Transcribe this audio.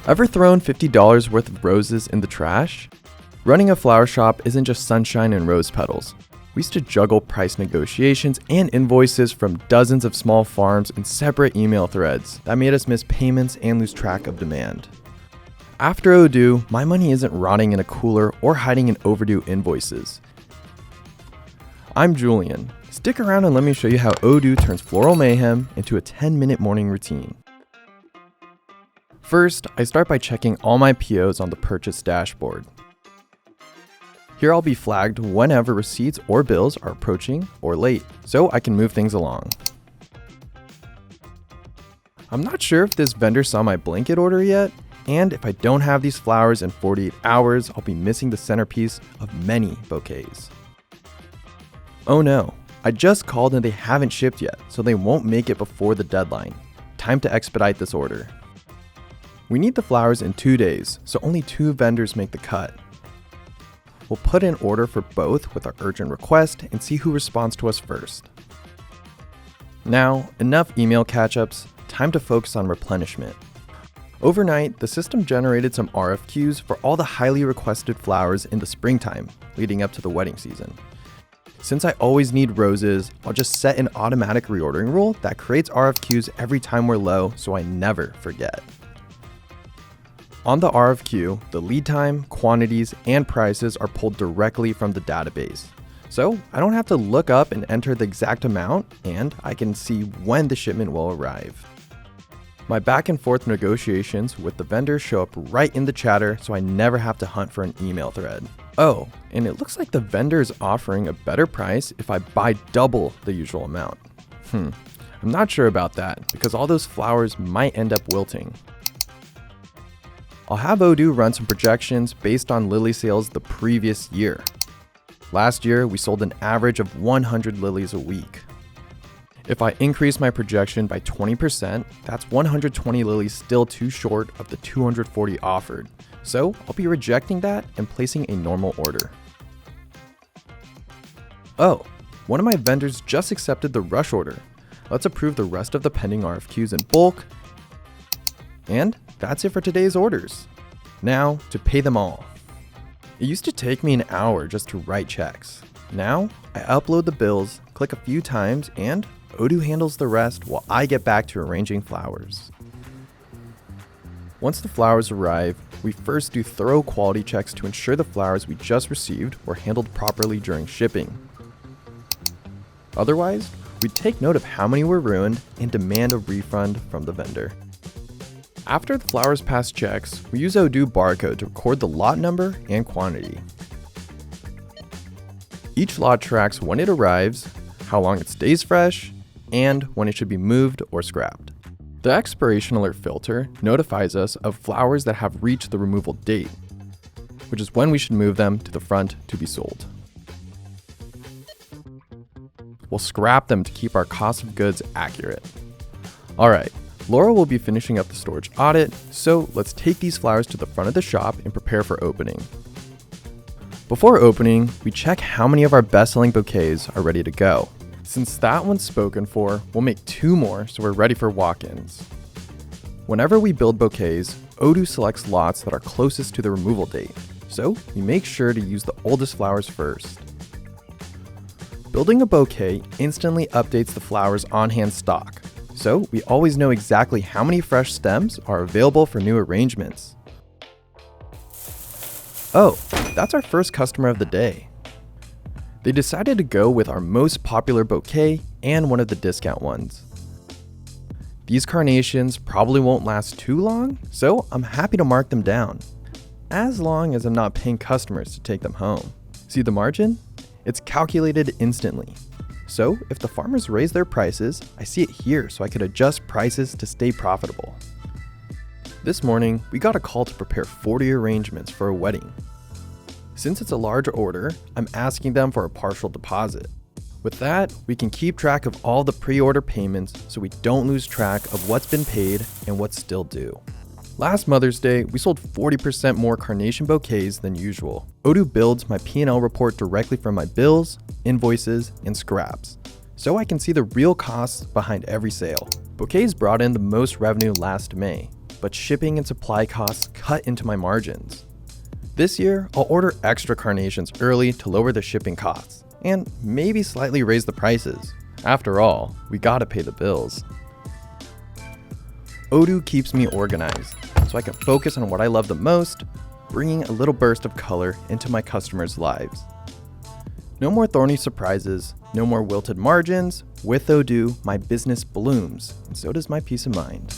Ever thrown $50 worth of roses in the trash? Running a flower shop isn't just sunshine and rose petals. We used to juggle price negotiations and invoices from dozens of small farms in separate email threads that made us miss payments and lose track of demand. After Odoo, my money isn't rotting in a cooler or hiding in overdue invoices. I'm Julian. Stick around and let me show you how Odoo turns floral mayhem into a 10-minute morning routine. First, I start by checking all my POs on the purchase dashboard. Here I'll be flagged whenever receipts or bills are approaching or late, so I can move things along. I'm not sure if this vendor saw my blanket order yet, and if I don't have these flowers in 48 hours, I'll be missing the centerpiece of many bouquets. Oh no, I just called and they haven't shipped yet, so they won't make it before the deadline. Time to expedite this order. We need the flowers in 2 days, so only 2 vendors make the cut. We'll put in order for both with our urgent request and see who responds to us first. Now, enough email catch-ups, time to focus on replenishment. Overnight, the system generated some RFQs for all the highly requested flowers in the springtime, leading up to the wedding season. Since I always need roses, I'll just set an automatic reordering rule that creates RFQs every time we're low so I never forget. On the RFQ, the lead time, quantities, and prices are pulled directly from the database. So I don't have to look up and enter the exact amount, and I can see when the shipment will arrive. My back and forth negotiations with the vendor show up right in the chatter, so I never have to hunt for an email thread. Oh, and it looks like the vendor is offering a better price if I buy double the usual amount. I'm not sure about that, because all those flowers might end up wilting. I'll have Odoo run some projections based on lily sales the previous year. Last year, we sold an average of 100 lilies a week. If I increase my projection by 20%, that's 120 lilies still too short of the 240 offered. So I'll be rejecting that and placing a normal order. Oh, one of my vendors just accepted the rush order. Let's approve the rest of the pending RFQs in bulk. And that's it for today's orders. Now to pay them all. It used to take me an hour just to write checks. Now I upload the bills, click a few times, and Odoo handles the rest while I get back to arranging flowers. Once the flowers arrive, we first do thorough quality checks to ensure the flowers we just received were handled properly during shipping. Otherwise, we take note of how many were ruined and demand a refund from the vendor. After the flowers pass checks, we use Odoo barcode to record the lot number and quantity. Each lot tracks when it arrives, how long it stays fresh, and when it should be moved or scrapped. The expiration alert filter notifies us of flowers that have reached the removal date, which is when we should move them to the front to be sold. We'll scrap them to keep our cost of goods accurate. Alright, Laura will be finishing up the storage audit, so let's take these flowers to the front of the shop and prepare for opening. Before opening, we check how many of our best-selling bouquets are ready to go. Since that one's spoken for, we'll make 2 more so we're ready for walk-ins. Whenever we build bouquets, Odoo selects lots that are closest to the removal date, so we make sure to use the oldest flowers first. Building a bouquet instantly updates the flowers on-hand stock, so we always know exactly how many fresh stems are available for new arrangements. Oh, that's our first customer of the day. They decided to go with our most popular bouquet and one of the discount ones. These carnations probably won't last too long, so I'm happy to mark them down, as long as I'm not paying customers to take them home. See the margin? It's calculated instantly. So if the farmers raise their prices, I see it here so I could adjust prices to stay profitable. This morning, we got a call to prepare 40 arrangements for a wedding. Since it's a large order, I'm asking them for a partial deposit. With that, we can keep track of all the pre-order payments so we don't lose track of what's been paid and what's still due. Last Mother's Day, we sold 40% more carnation bouquets than usual. Odoo builds my P&L report directly from my bills, invoices, and scraps, so I can see the real costs behind every sale. Bouquets brought in the most revenue last May, but shipping and supply costs cut into my margins. This year, I'll order extra carnations early to lower the shipping costs, and maybe slightly raise the prices. After all, we gotta pay the bills. Odoo keeps me organized, so I can focus on what I love the most, bringing a little burst of color into my customers' lives. No more thorny surprises, no more wilted margins. With Odoo, my business blooms, and so does my peace of mind.